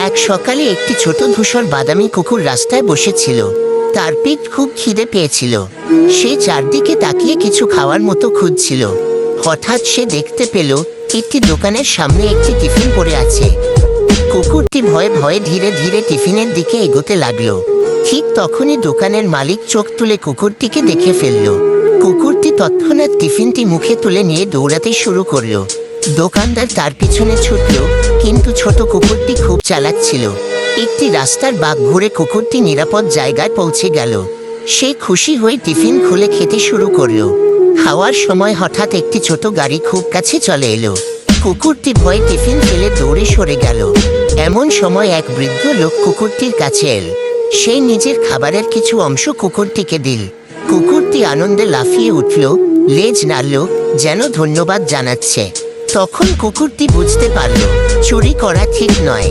এক সকালে একটি ছোট ধূসর বাদামি কুকুর রাস্তায় বসেছিল। তার পেট খুব খিদে পেয়েছিল। সে চারদিকে তাকিয়ে কিছু খাওয়ার মতো খুঁজছিল। হঠাৎ সে দেখতে পেল একটি দোকানের সামনে একটি টিফিন পড়ে আছে। কুকুরটি ভয়ে ভয়ে ধীরে ধীরে টিফিনের দিকে এগোতে লাগলো। ঠিক তখনই দোকানের মালিক চোখ তুলে কুকুরটিকে দেখে ফেলল। কুকুরটি তৎক্ষণাৎ টিফিনটি মুখে তুলে নিয়ে দৌড়াতে শুরু করলো। দোকানদার তার পিছনে ছুটল, কিন্তু ছোট কুকুরটি খুব চালাক ছিল। একটি রাস্তার বাঁক ঘুরে কুকুরটি নিরাপদ জায়গায় পৌঁছে গেল। সে খুশি হয়ে টিফিন খুলে খেতে শুরু করলো। খাওয়ার সময় হঠাৎ একটি ছোট গাড়ি খুব কাছে চলে এলো। কুকুরটি ভয়ে টিফিন ফেলে দৌড়ে সরে গেল। এমন সময় এক বৃদ্ধ লোক কুকুরটির কাছে এল। সে নিজের খাবারের কিছু অংশ কুকুরটিকে দিল। কুকুরটি আনন্দে লাফিয়ে উঠল, লেজ নাড়ল, যেন ধন্যবাদ জানাচ্ছে। তখন কুকুরটি বুঝতে পারল চুরি করা ঠিক নয়।